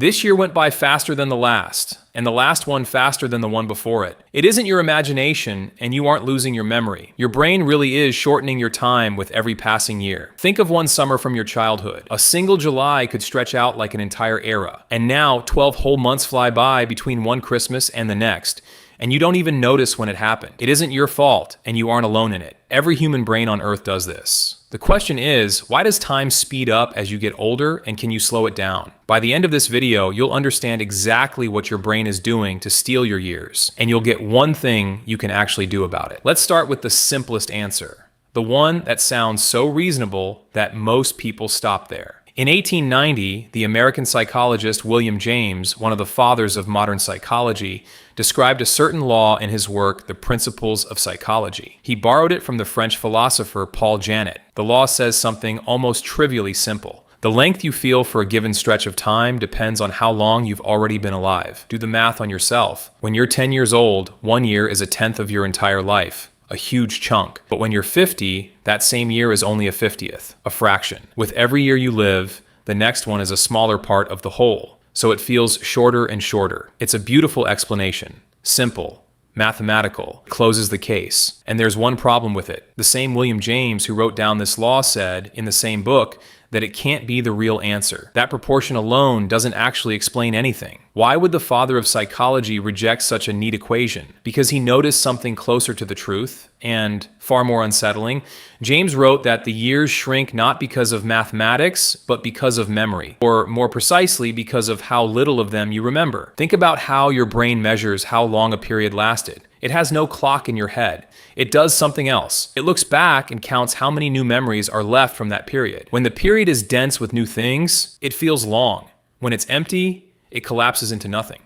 This year went by faster than the last, and the last one faster than the one before it. It isn't your imagination, and you aren't losing your memory. Your brain really is shortening your time with every passing year. Think of one summer from your childhood. A single July could stretch out like an entire era. And now 12 whole months fly by between one Christmas and the next, and you don't even notice when it happened. It isn't your fault, and you aren't alone in it. Every human brain on Earth does this. The question is, why does time speed up as you get older, and can you slow it down? By the end of this video, you'll understand exactly what your brain is doing to steal your years, and you'll get one thing you can actually do about it. Let's start with the simplest answer, the one that sounds so reasonable that most people stop there. In 1890, the American psychologist William James, one of the fathers of modern psychology, described a certain law in his work, The Principles of Psychology. He borrowed it from the French philosopher Paul Janet. The law says something almost trivially simple. The length you feel for a given stretch of time depends on how long you've already been alive. Do the math on yourself. When you're 10 years old, 1 year is a tenth of your entire life. A huge chunk. But when you're 50, that same year is only a 50th, a fraction. With every year you live, the next one is a smaller part of the whole, so it feels shorter and shorter. It's a beautiful explanation, simple, mathematical, closes the case. And there's one problem with it. The same William James who wrote down this law said in the same book that it can't be the real answer. That proportion alone doesn't actually explain anything. Why would the father of psychology reject such a neat equation? Because he noticed something closer to the truth and far more unsettling. James wrote that the years shrink not because of mathematics, but because of memory, or more precisely, because of how little of them you remember. Think about how your brain measures how long a period lasted. It has no clock in your head. It does something else. It looks back and counts how many new memories are left from that period. When the period is dense with new things, it feels long. When it's empty, it collapses into nothing.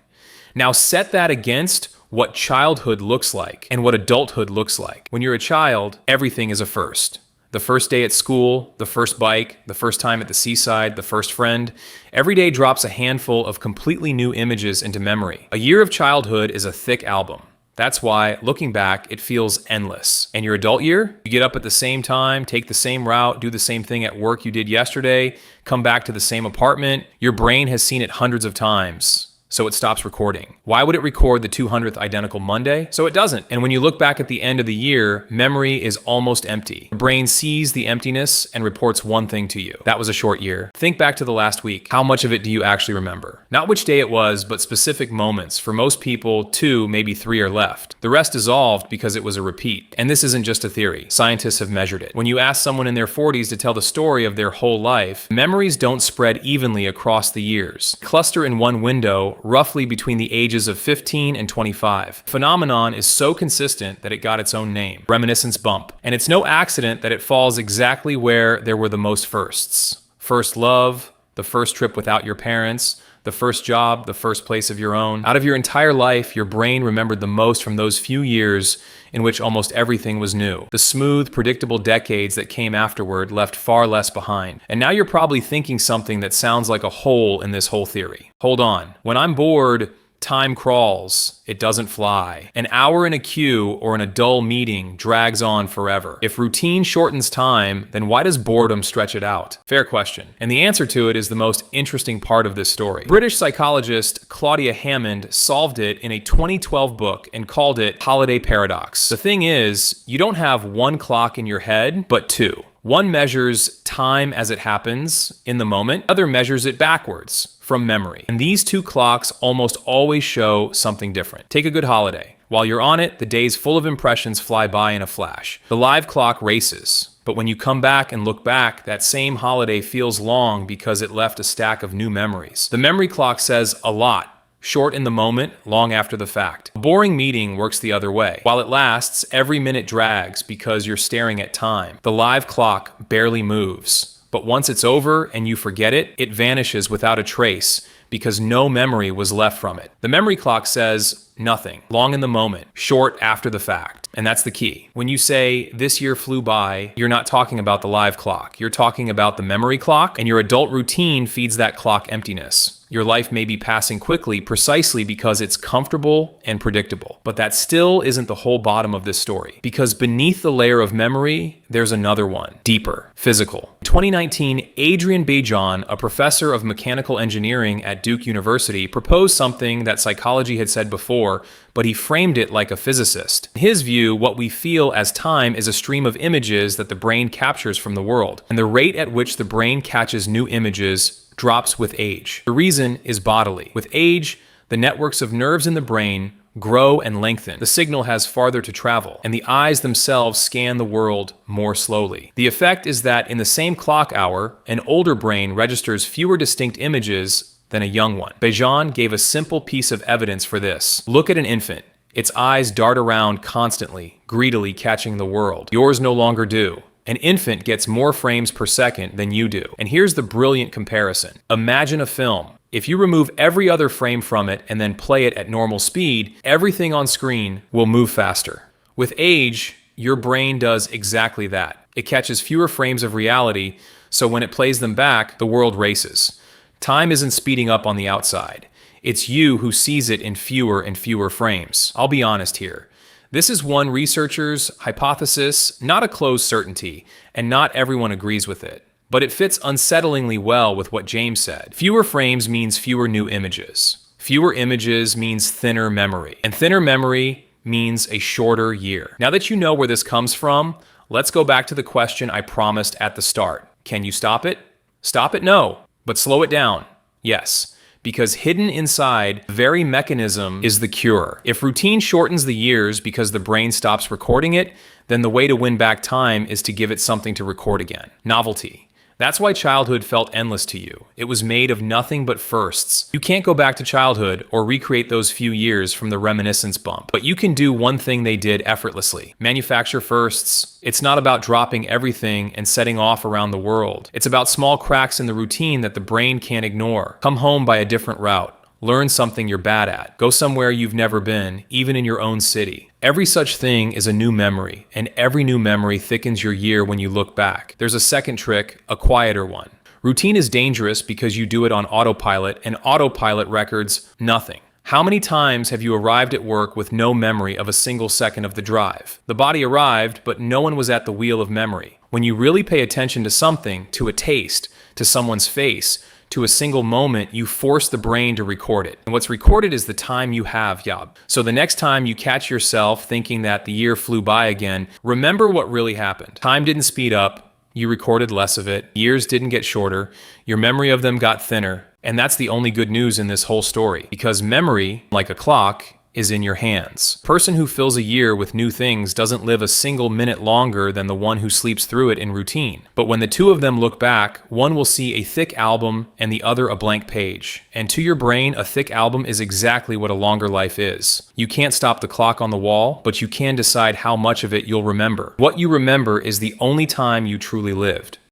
Now set that against what childhood looks like and what adulthood looks like. When you're a child, everything is a first. The first day at school, the first bike, the first time at the seaside, the first friend. Every day drops a handful of completely new images into memory. A year of childhood is a thick album. That's why, looking back, it feels endless. And your adult year? You get up at the same time, take the same route, do the same thing at work you did yesterday, come back to the same apartment. Your brain has seen it hundreds of times, so it stops recording. Why would it record the 200th identical Monday? So it doesn't. And when you look back at the end of the year, memory is almost empty. The brain sees the emptiness and reports one thing to you. That was a short year. Think back to the last week. How much of it do you actually remember? Not which day it was, but specific moments. For most people, 2, maybe 3 are left. The rest dissolved because it was a repeat. And this isn't just a theory. Scientists have measured it. When you ask someone in their 40s to tell the story of their whole life, memories don't spread evenly across the years. Cluster in one window, roughly between the ages of 15 and 25. The phenomenon is so consistent that it got its own name, reminiscence bump. And it's no accident that it falls exactly where there were the most firsts. First love, the first trip without your parents, the first job, the first place of your own. Out of your entire life, your brain remembered the most from those few years in which almost everything was new. The smooth, predictable decades that came afterward left far less behind. And now you're probably thinking something that sounds like a hole in this whole theory. Hold on. When I'm bored, time crawls, it doesn't fly. An hour in a queue or in a dull meeting drags on forever. If routine shortens time, then why does boredom stretch it out? Fair question. And the answer to it is the most interesting part of this story. British psychologist Claudia Hammond solved it in a 2012 book and called it Holiday Paradox. The thing is, you don't have one clock in your head, but two. One measures time as it happens in the moment, other measures it backwards from memory. And these two clocks almost always show something different. Take a good holiday. While you're on it, the days full of impressions fly by in a flash. The live clock races. But when you come back and look back, that same holiday feels long because it left a stack of new memories. The memory clock says a lot. Short in the moment, long after the fact. A boring meeting works the other way. While it lasts, every minute drags because you're staring at time. The live clock barely moves. But once it's over and you forget it, it vanishes without a trace because no memory was left from it. The memory clock says nothing. Long in the moment, short after the fact. And that's the key. When you say, this year flew by, you're not talking about the live clock. You're talking about the memory clock, and your adult routine feeds that clock emptiness. Your life may be passing quickly precisely because it's comfortable and predictable. But that still isn't the whole bottom of this story. Because beneath the layer of memory, there's another one, deeper, physical. In 2019, Adrian Bejan, a professor of mechanical engineering at Duke University, proposed something that psychology had said before, but he framed it like a physicist. In his view, what we feel as time is a stream of images that the brain captures from the world, and the rate at which the brain catches new images drops with age. The reason is bodily. With age, the networks of nerves in the brain grow and lengthen. The signal has farther to travel, and the eyes themselves scan the world more slowly. The effect is that in the same clock hour, an older brain registers fewer distinct images than a young one. Bejan gave a simple piece of evidence for this. Look at an infant. Its eyes dart around constantly, greedily catching the world. Yours no longer do. An infant gets more frames per second than you do. And here's the brilliant comparison. Imagine a film. If you remove every other frame from it and then play it at normal speed, everything on screen will move faster. With age, your brain does exactly that. It catches fewer frames of reality, so when it plays them back, the world races. Time isn't speeding up on the outside. It's you who sees it in fewer and fewer frames. I'll be honest here. This is one researcher's hypothesis, not a closed certainty, and not everyone agrees with it. But it fits unsettlingly well with what James said. Fewer frames means fewer new images. Fewer images means thinner memory. And thinner memory means a shorter year. Now that you know where this comes from, let's go back to the question I promised at the start. Can you stop it? Stop it? No. But slow it down? Yes. Because hidden inside the very mechanism is the cure. If routine shortens the years because the brain stops recording it, then the way to win back time is to give it something to record again. Novelty. That's why childhood felt endless to you. It was made of nothing but firsts. You can't go back to childhood or recreate those few years from the reminiscence bump, but you can do one thing they did effortlessly. Manufacture firsts. It's not about dropping everything and setting off around the world. It's about small cracks in the routine that the brain can't ignore. Come home by a different route. Learn something you're bad at. Go somewhere you've never been, even in your own city. Every such thing is a new memory, and every new memory thickens your year when you look back. There's a second trick, a quieter one. Routine is dangerous because you do it on autopilot, and autopilot records nothing. How many times have you arrived at work with no memory of a single second of the drive? The body arrived, but no one was at the wheel of memory. When you really pay attention to something, to a taste, to someone's face, to a single moment, you force the brain to record it. And what's recorded is the time you have, Yob. So the next time you catch yourself thinking that the year flew by again, remember what really happened. Time didn't speed up. You recorded less of it. Years didn't get shorter. Your memory of them got thinner. And that's the only good news in this whole story. Because memory, like a clock, is in your hands. A person who fills a year with new things doesn't live a single minute longer than the one who sleeps through it in routine. But when the two of them look back, one will see a thick album and the other a blank page. And to your brain, a thick album is exactly what a longer life is. You can't stop the clock on the wall, but you can decide how much of it you'll remember. What you remember is the only time you truly lived.